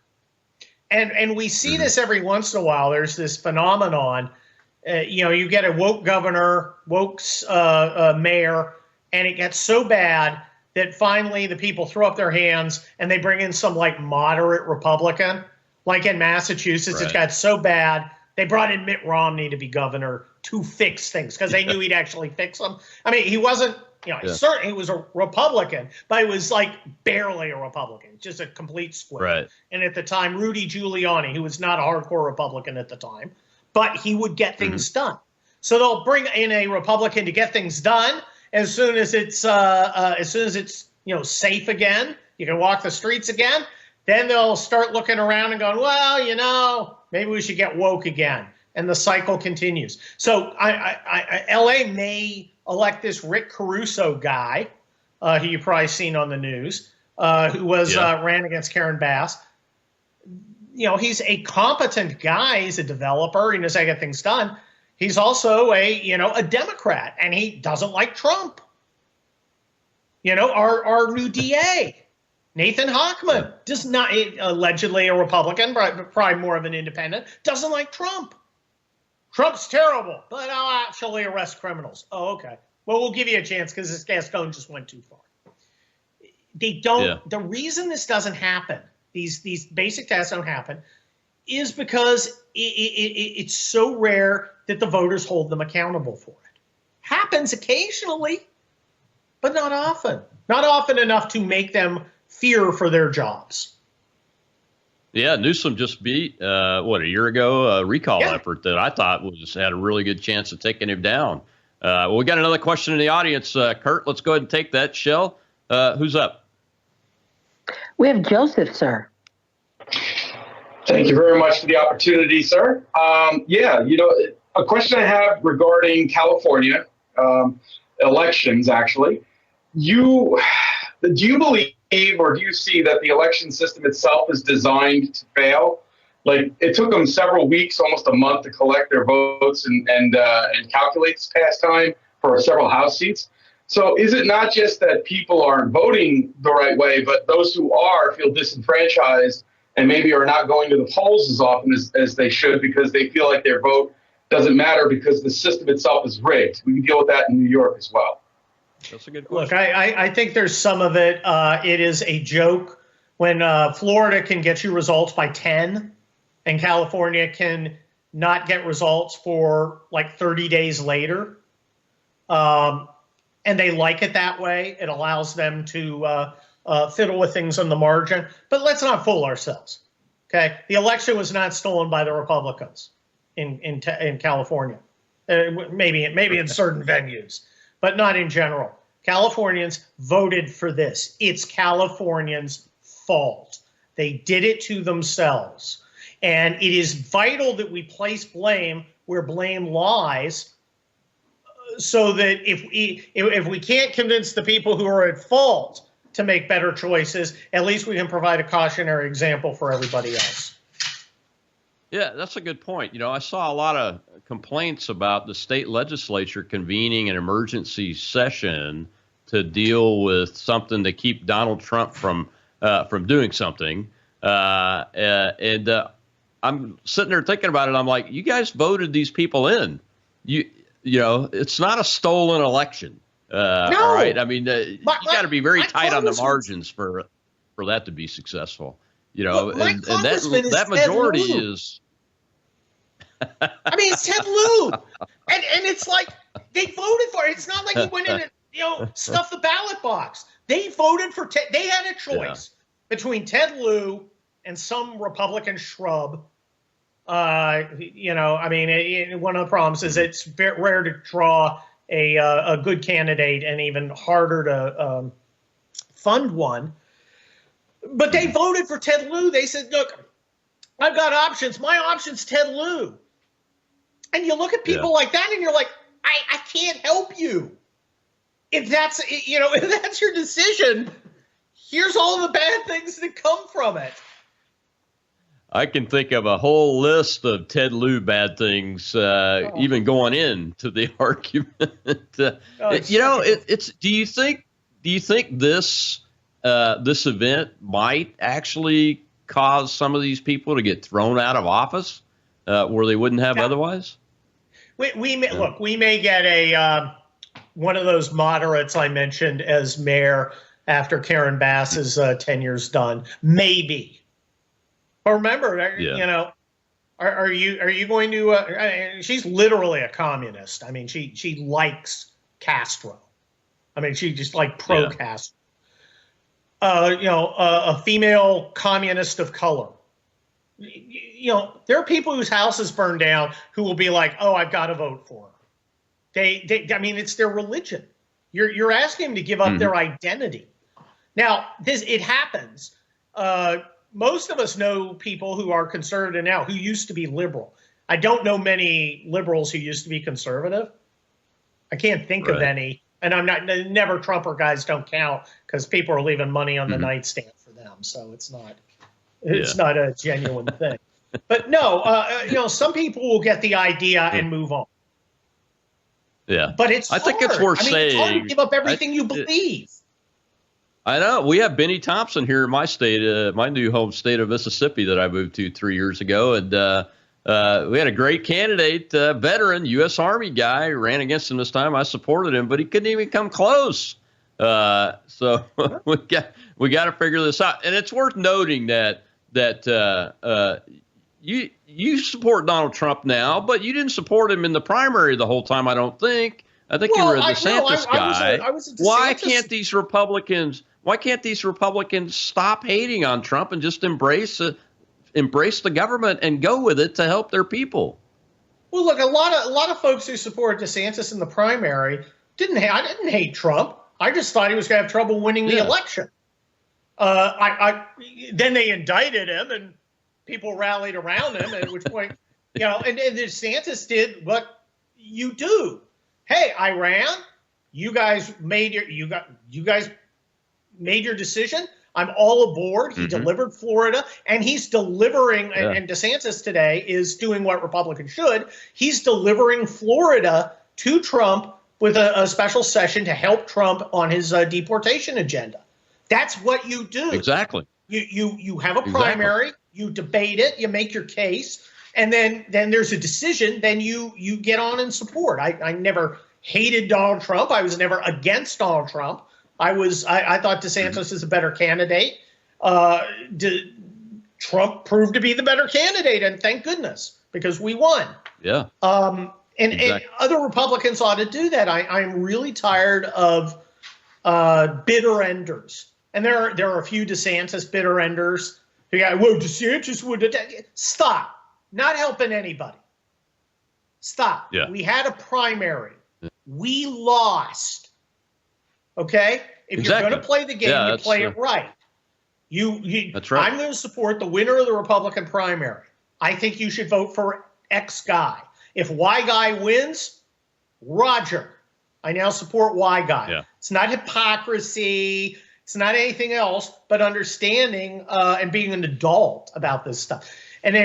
[SPEAKER 6] And we see this every once in a while. There's this phenomenon. You get a woke governor, woke mayor, and it gets so bad that finally the people throw up their hands and they bring in some moderate Republican. Like in Massachusetts, It got so bad, they brought in Mitt Romney to be governor to fix things because they knew he'd actually fix them. I mean, he wasn't, certainly he was a Republican, but he was barely a Republican, just a complete square.
[SPEAKER 5] Right.
[SPEAKER 6] And at the time, Rudy Giuliani, who was not a hardcore Republican at the time, but he would get things done. So they'll bring in a Republican to get things done as soon as it's safe again. You can walk the streets again. Then they'll start looking around and going, well, maybe we should get woke again. And the cycle continues. So LA may elect this Rick Caruso guy, who you've probably seen on the news, who ran against Karen Bass. He's a competent guy. He's a developer. He knows how to get things done. He's also a Democrat, and he doesn't like Trump. Our new DA, Nathan Hochman does not, allegedly a Republican, but probably more of an independent, doesn't like Trump. Trump's terrible, but I'll actually arrest criminals. Oh, okay. Well, we'll give you a chance because this Gascon just went too far. They don't. Yeah. The reason this doesn't happen, these basic tests don't happen, is because it's so rare that the voters hold them accountable for it. Happens occasionally, but not often. Not often enough to make them fear for their jobs.
[SPEAKER 5] Yeah, Newsom just beat, a year ago, a recall effort that I thought had a really good chance of taking him down. Well, we got another question in the audience. Kurt, let's go ahead and take that. Shell, who's up?
[SPEAKER 9] We have Joseph, sir.
[SPEAKER 12] Thank you very much for the opportunity, sir. A question I have regarding California elections, actually. Do you believe or do you see that the election system itself is designed to fail? Like, it took them several weeks, almost a month, to collect their votes and calculate this past time for several House seats. So is it not just that people aren't voting the right way, but those who are feel disenfranchised and maybe are not going to the polls as often as they should because they feel like their vote doesn't matter because the system itself is rigged? We can deal with that in New York as well.
[SPEAKER 5] That's a good question.
[SPEAKER 6] Look, I think there's some of it. It is a joke when Florida can get you results by 10 and California can not get results for like 30 days later. And they like it that way. It allows them to fiddle with things on the margin. But let's not fool ourselves. Okay, the election was not stolen by the Republicans in California. Maybe in certain venues, but not in general. Californians voted for this. It's Californians' fault. They did it to themselves. And it is vital that we place blame where blame lies, so that if we can't convince the people who are at fault to make better choices, at least we can provide a cautionary example for everybody else.
[SPEAKER 5] Yeah, that's a good point. You know, I saw a lot of complaints about the state legislature convening an emergency session to deal with something to keep Donald Trump from doing something. And I'm sitting there thinking about it. I'm like, you guys voted these people in. You know, it's not a stolen election.
[SPEAKER 6] No.
[SPEAKER 5] All right. I mean, you got to be very tight on the margins for that to be successful. You know, and that majority is.
[SPEAKER 6] I mean, it's Ted Lieu, and it's like they voted for it. It's not like he went in and stuffed the ballot box. They voted for Ted. They had a choice between Ted Lieu and some Republican shrub. I mean, one of the problems is it's rare to draw a good candidate, and even harder to fund one. But they voted for Ted Lieu. They said, look, I've got options. My option's Ted Lieu. And you look at people like that and you're like, I can't help you. If that's your decision, here's all the bad things that come from it.
[SPEAKER 5] I can think of a whole list of Ted Lieu bad things, even going into the argument. Do you think this event might actually cause some of these people to get thrown out of office where they wouldn't have otherwise?
[SPEAKER 6] We may get one of those moderates I mentioned as mayor after Karen Bass's tenure's done. Maybe. But remember, are you going to? She's literally a communist. I mean, she likes Castro. I mean, she just like pro Castro. A female communist of color. There are people whose houses burned down who will be like, "Oh, I've got to vote for her." I mean, it's their religion. You're asking them to give up their identity. Now, it happens. Most of us know people who are conservative now who used to be liberal. I don't know many liberals who used to be conservative. I can't think of any. And never Trumper guys don't count because people are leaving money on the nightstand for them. So it's not a genuine thing. But no, some people will get the idea and move on.
[SPEAKER 5] Yeah.
[SPEAKER 6] But it's
[SPEAKER 5] I think it's worth saying.
[SPEAKER 6] It's hard to give up everything you believe.
[SPEAKER 5] I know. We have Benny Thompson here in my state, my new home state of Mississippi that I moved to 3 years ago. And we had a great candidate, veteran, U.S. Army guy, ran against him this time. I supported him, but he couldn't even come close. So we got to figure this out. And it's worth noting that you support Donald Trump now, but you didn't support him in the primary the whole time, I don't think. I think you were a DeSantis guy.
[SPEAKER 6] I was a DeSantis.
[SPEAKER 5] Why can't these Republicans stop hating on Trump and just embrace the government and go with it to help their people?
[SPEAKER 6] Well, look, a lot of folks who support DeSantis in the primary I didn't hate Trump. I just thought he was going to have trouble winning the election. Then they indicted him, and people rallied around him. At which point, and DeSantis did what you do. Hey, Iran, you guys made your decision. I'm all aboard. He delivered Florida, and he's delivering. Yeah. And DeSantis today is doing what Republicans should. He's delivering Florida to Trump with a special session to help Trump on his deportation agenda. That's what you do.
[SPEAKER 5] Exactly.
[SPEAKER 6] You have a primary, you debate it, you make your case, and then there's a decision. Then you get on and support. I never hated Donald Trump. I was never against Donald Trump. I thought DeSantis is a better candidate. Trump proved to be the better candidate, and thank goodness, because we won.
[SPEAKER 5] Yeah.
[SPEAKER 6] And other Republicans ought to do that. I'm really tired of bitter enders. And there are a few DeSantis bitter enders who go, well, DeSantis would stop. Not helping anybody. Stop. Yeah. We had a primary. We lost. Okay? If you're going to play the game, you play it right. That's right. I'm going to support the winner of the Republican primary. I think you should vote for X guy. If Y guy wins, Roger. I now support Y guy. Yeah. It's not hypocrisy. It's not anything else but understanding and being an adult about this stuff. And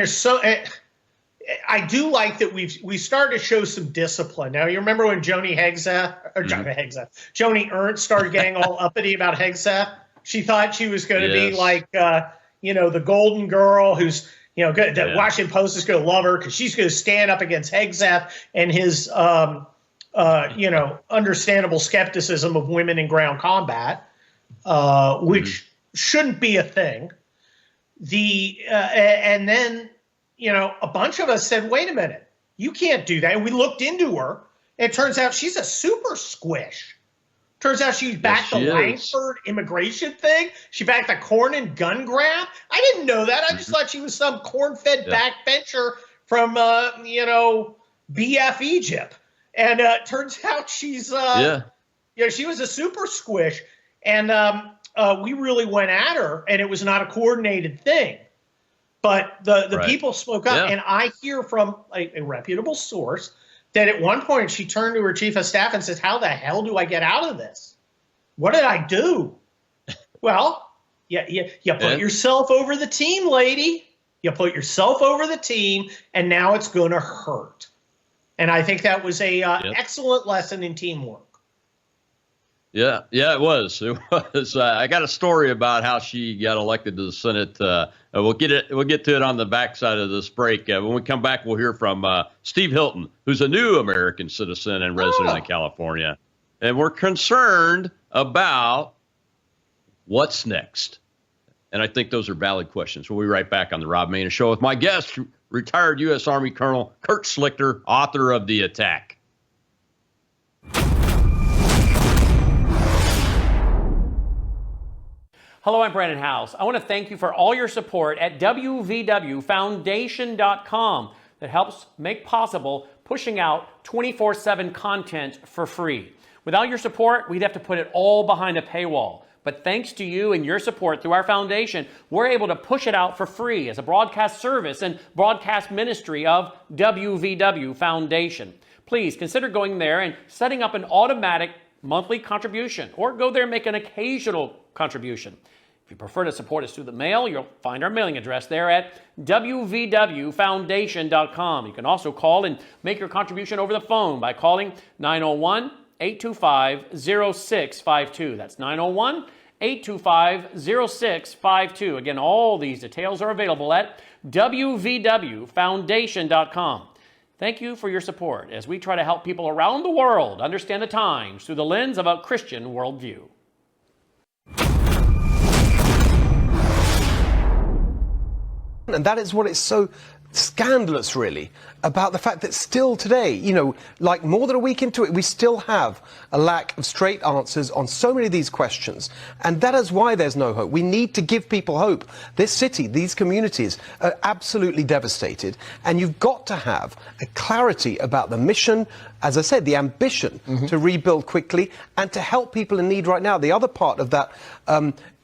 [SPEAKER 6] I do like that we started to show some discipline. Now, you remember when Joni Ernst started getting all uppity about Hegseth? She thought she was going to be like, the golden girl who's, the Washington Post is going to love her because she's going to stand up against Hegseth and his, understandable skepticism of women in ground combat, which shouldn't be a thing. And then, a bunch of us said, wait a minute, you can't do that. And we looked into her. And it turns out she's a super squish. Turns out she backed the Langford immigration thing. She backed the corn gun grab. I didn't know that. I just thought she was some corn-fed backbencher from, BF Egypt. And turns out she's, she was a super squish. And we really went at her, and it was not a coordinated thing. But the people spoke up, and I hear from a reputable source that at one point she turned to her chief of staff and says, how the hell do I get out of this? What did I do? Well, you put yourself over the team, lady. You put yourself over the team, and now it's going to hurt. And I think that was a excellent lesson in teamwork.
[SPEAKER 5] Yeah, it was. It was. I got a story about how she got elected to the Senate. We'll get to it on the backside of this break. When we come back, we'll hear from Steve Hilton, who's a new American citizen and resident of California, and we're concerned about what's next. And I think those are valid questions. We'll be right back on the Rob Maness Show with my guest, retired U.S. Army Colonel Kurt Schlichter, author of The Attack.
[SPEAKER 7] Hello, I'm Brandon House. I want to thank you for all your support at WVWFoundation.com that helps make possible pushing out 24/7 content for free. Without your support, we'd have to put it all behind a paywall. But thanks to you and your support through our foundation, we're able to push it out for free as a broadcast service and broadcast ministry of WVW Foundation. Please consider going there and setting up an automatic monthly contribution, or go there and make an occasional contribution. If you prefer to support us through the mail, you'll find our mailing address there at WVWFoundation.com. You can also call and make your contribution over the phone by calling 901-825-0652. That's 825-0652. Again, all these details are available at wvwfoundation.com. Thank you for your support as we try to help people around the world understand the times through the lens of a Christian worldview.
[SPEAKER 13] And that is what is so scandalous, really, about the fact that still today, like more than a week into it, we still have a lack of straight answers on so many of these questions. And that is why there's no hope. We need to give people hope. This city, these communities are absolutely devastated. And you've got to have a clarity about the mission, as I said, the ambition to rebuild quickly and to help people in need right now. The other part of that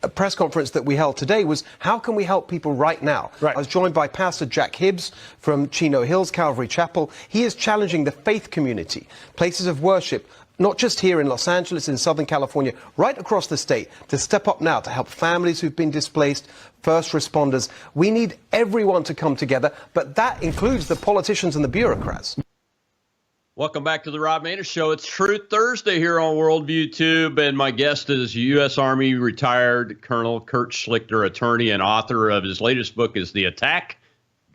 [SPEAKER 13] a press conference that we held today was how can we help people right now? Right. I was joined by Pastor Jack Hibbs from Chino Hills Calvary Chapel. He is challenging the faith community, places of worship, not just here in Los Angeles, in Southern California, right across the state, to step up now to help families who've been displaced, first responders. We need everyone to come together, but that includes the politicians and the bureaucrats.
[SPEAKER 5] Welcome back to the Rob Maness Show. It's Truth Thursday here on Worldview Tube, and my guest is U.S. Army retired Colonel Kurt Schlichter, attorney and author of his latest book is The Attack.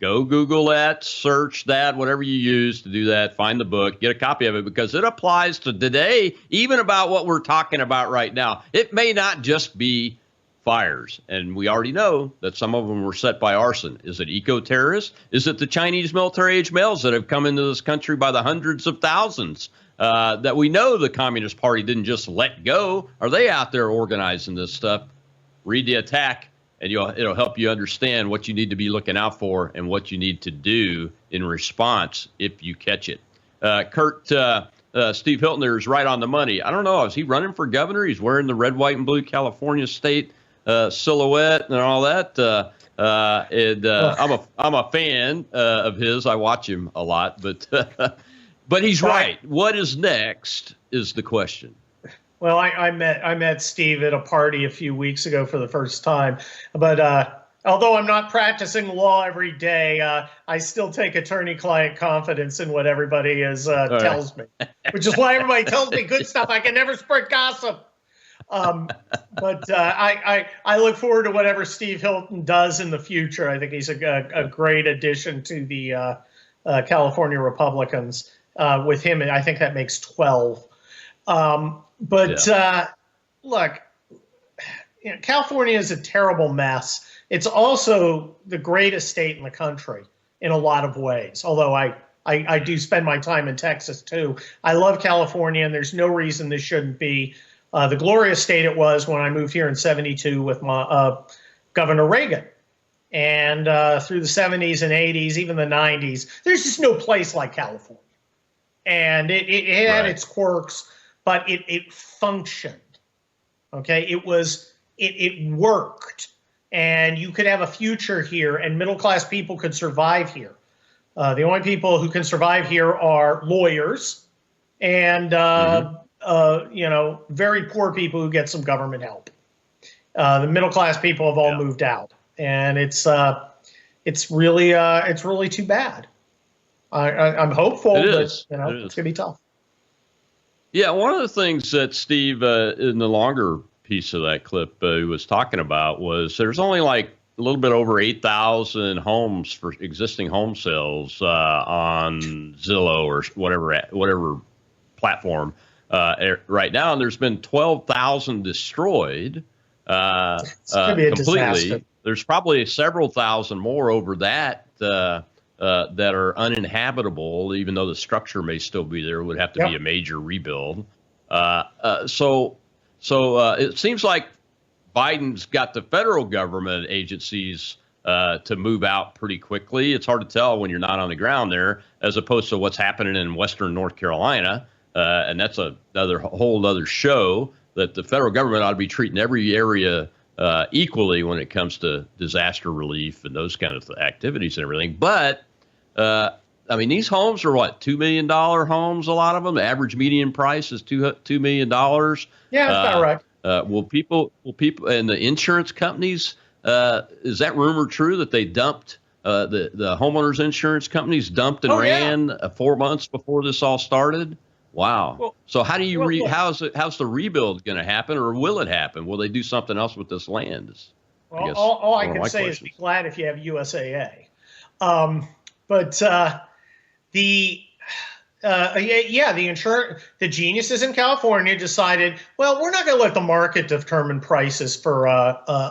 [SPEAKER 5] Go Google that, search that, whatever you use to do that, find the book, get a copy of it, because it applies to today, even about what we're talking about right now. It may not just be fires, and we already know that some of them were set by arson. Is it eco-terrorists? Is it the Chinese military-age males that have come into this country by the hundreds of thousands that we know the Communist Party didn't just let go? Are they out there organizing this stuff? Read The Attack, and it'll help you understand what you need to be looking out for and what you need to do in response if you catch it. Kurt, Steve Hilton there is right on the money. I don't know, is he running for governor? He's wearing the red, white, and blue California state silhouette and all that. I'm a fan of his. I watch him a lot, but he's right. What is next is the question.
[SPEAKER 6] Well, I met Steve at a party a few weeks ago for the first time, but although I'm not practicing law every day, I still take attorney-client confidence in what everybody tells me, which is why everybody tells me good stuff. I can never spread gossip. But I look forward to whatever Steve Hilton does in the future. I think he's a great addition to the California Republicans. With him, I think that makes 12. Look, California is a terrible mess. It's also the greatest state in the country in a lot of ways, although I do spend my time in Texas, too. I love California, and there's no reason this shouldn't be the glorious state it was when I moved here in '72 with my Governor Reagan. And through the 70s and 80s, even the 90s, there's just no place like California. And it had its quirks, but it functioned. Okay, it worked. And you could have a future here, and middle-class people could survive here. The only people who can survive here are lawyers and very poor people who get some government help. The middle-class people have all moved out, and it's really too bad. I'm hopeful, but it's going to be tough.
[SPEAKER 5] Yeah, one of the things that Steve, in the longer piece of that clip, he was talking about was there's only like a little bit over 8,000 homes for existing home sales on Zillow or whatever platform right now, and there's been 12,000 destroyed completely. Disaster. There's probably several thousand more over that that are uninhabitable, even though the structure may still be there. It would have to be a major rebuild. So it seems like Biden's got the federal government agencies to move out pretty quickly. It's hard to tell when you're not on the ground there, as opposed to what's happening in Western North Carolina. And that's another whole other show, that the federal government ought to be treating every area equally when it comes to disaster relief and those kind of activities and everything. But I mean, these homes are what, $2 million homes? A lot of them. The average median price is $2 million.
[SPEAKER 6] Yeah, that's about right.
[SPEAKER 5] Will people and the insurance companies? Is that rumor true that they dumped the homeowners insurance companies dumped and ran 4 months before this all started? Wow.
[SPEAKER 6] Well,
[SPEAKER 5] so how do you
[SPEAKER 6] well,
[SPEAKER 5] how's the rebuild going to happen, or will it happen? Will they do something else with this land?
[SPEAKER 6] Well, all I can say is be glad if you have USAA. The geniuses in California decided, well, we're not going to let the market determine prices for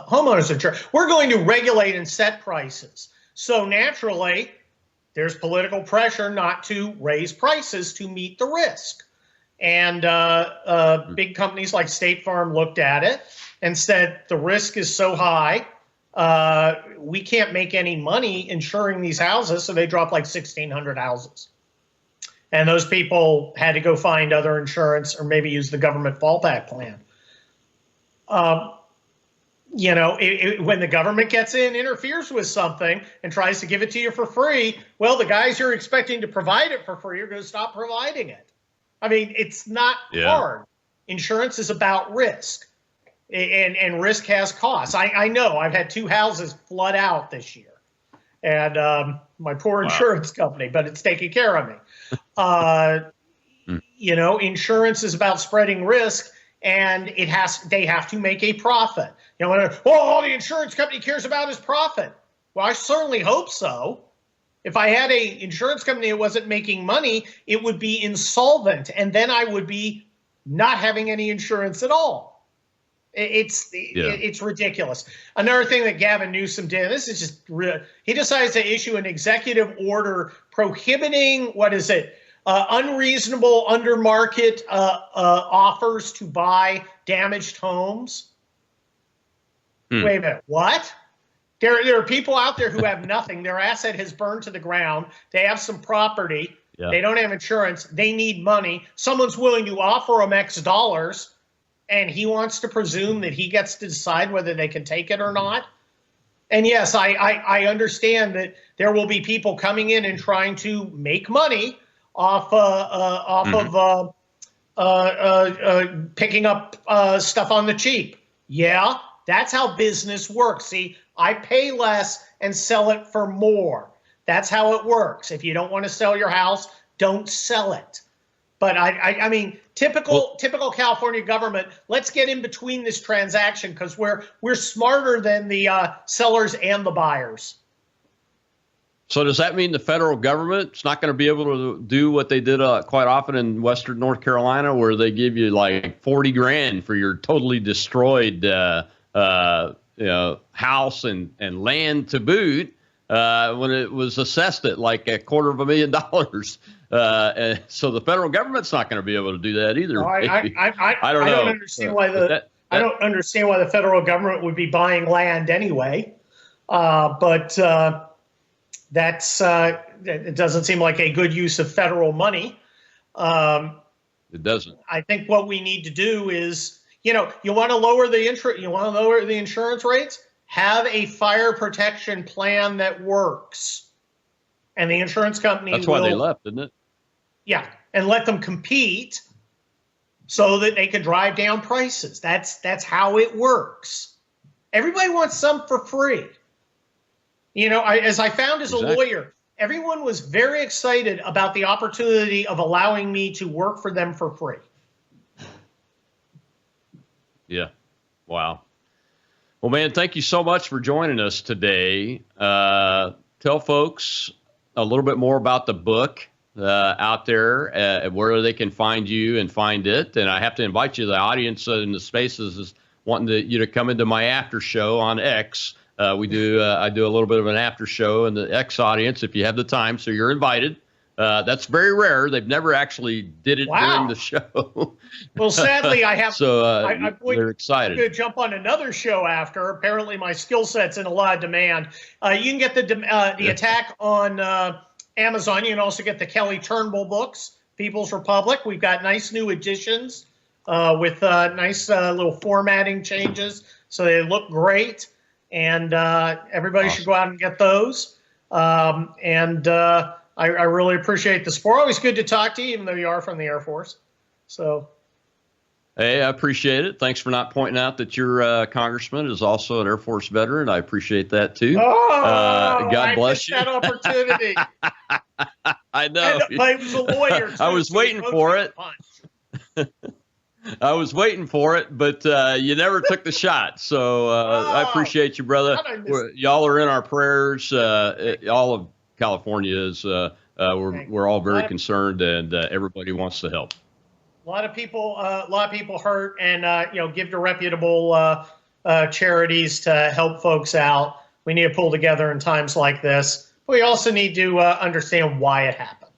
[SPEAKER 6] homeowners insurance. We're going to regulate and set prices. So naturally, there's political pressure not to raise prices to meet the risk. And big companies like State Farm looked at it and said, the risk is so high, we can't make any money insuring these houses. So they dropped like 1,600 houses. And those people had to go find other insurance or maybe use the government fallback plan. When the government gets in, interferes with something and tries to give it to you for free, well, the guys you're expecting to provide it for free are going to stop providing it. I mean, it's not hard. Insurance is about risk, and risk has costs. I know I've had 2 houses flood out this year, and my poor insurance company, but it's taking care of me. Insurance is about spreading risk, and they have to make a profit. All the insurance company cares about is profit. Well, I certainly hope so. If I had an insurance company that wasn't making money, it would be insolvent, and then I would be not having any insurance at all. It's ridiculous. Another thing that Gavin Newsom did, this is just real. He decides to issue an executive order prohibiting, unreasonable undermarket offers to buy damaged homes. Wait a minute, what? There are people out there who have nothing. Their asset has burned to the ground. They have some property. Yeah. They don't have insurance. They need money. Someone's willing to offer them X dollars, and he wants to presume that he gets to decide whether they can take it or not. And yes, I understand that there will be people coming in and trying to make money off of picking up stuff on the cheap. Yeah, that's how business works. See, I pay less and sell it for more. That's how it works. If you don't want to sell your house, don't sell it. But I mean, typical California government. Let's get in between this transaction because we're smarter than the sellers and the buyers.
[SPEAKER 5] So does that mean the federal government's not going to be able to do what they did quite often in Western North Carolina, where they give you like $40,000 for your totally destroyed house and land to boot when it was assessed at like $250,000? So the federal government's not going to be able to do that either.
[SPEAKER 6] No, I don't understand why I don't understand why the federal government would be buying land anyway. But it doesn't seem like a good use of federal money.
[SPEAKER 5] It doesn't.
[SPEAKER 6] I think what we need to do is, you want to lower the insurance rates, have a fire protection plan that works. And the insurance company
[SPEAKER 5] That's why they left, isn't it?
[SPEAKER 6] Yeah, and let them compete so that they can drive down prices. That's how it works. Everybody wants some for free. As I found as a lawyer, everyone was very excited about the opportunity of allowing me to work for them for free.
[SPEAKER 5] Yeah. Wow. Well, man, thank you so much for joining us today. Tell folks a little bit more about the book out there, where they can find you and find it. And I have to invite you, the audience in the spaces is wanting you to come into my after show on X. I do a little bit of an after show in the X audience if you have the time. So you're invited. That's very rare. They've never actually did it during the show.
[SPEAKER 6] Well, sadly, I have.
[SPEAKER 5] So they're excited.
[SPEAKER 6] I'm going to jump on another show after. Apparently, my skill set's in a lot of demand. You can get the Attack on Amazon. You can also get the Kelly Turnbull books, People's Republic. We've got nice new editions with nice little formatting changes, so they look great. And everybody should go out and get those. I really appreciate the support. Always good to talk to you, even though you are from the Air Force. So,
[SPEAKER 5] hey, I appreciate it. Thanks for not pointing out that your congressman is also an Air Force veteran. I appreciate that too.
[SPEAKER 6] God
[SPEAKER 5] bless you.
[SPEAKER 6] That opportunity.
[SPEAKER 5] I know.
[SPEAKER 6] But it was a lawyer. Too,
[SPEAKER 5] I was
[SPEAKER 6] so
[SPEAKER 5] waiting for it. I was waiting for it, but you never took the shot. So I appreciate you, brother. Y'all are in our prayers. All of California is. We're all very concerned, and everybody wants to help.
[SPEAKER 6] A lot of people hurt, and give to reputable charities to help folks out. We need to pull together in times like this. We also need to understand why it happened.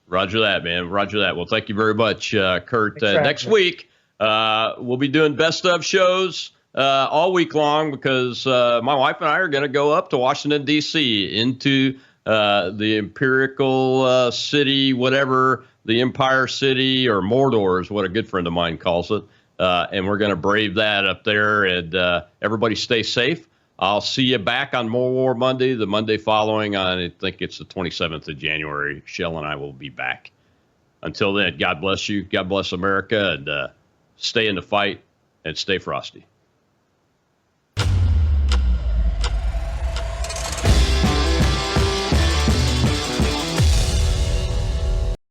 [SPEAKER 5] Roger that, man. Roger that. Well, thank you very much, Kurt.
[SPEAKER 6] Exactly.
[SPEAKER 5] Next week, we'll be doing best of shows all week long because my wife and I are going to go up to Washington, D.C., into the empirical city, whatever, the Empire City, or Mordor is what a good friend of mine calls it. And we're going to brave that up there. And everybody stay safe. I'll see you back on More War Monday, the Monday following. I think it's the 27th of January. Shell and I will be back. Until then, God bless you. God bless America. And stay in the fight and stay frosty.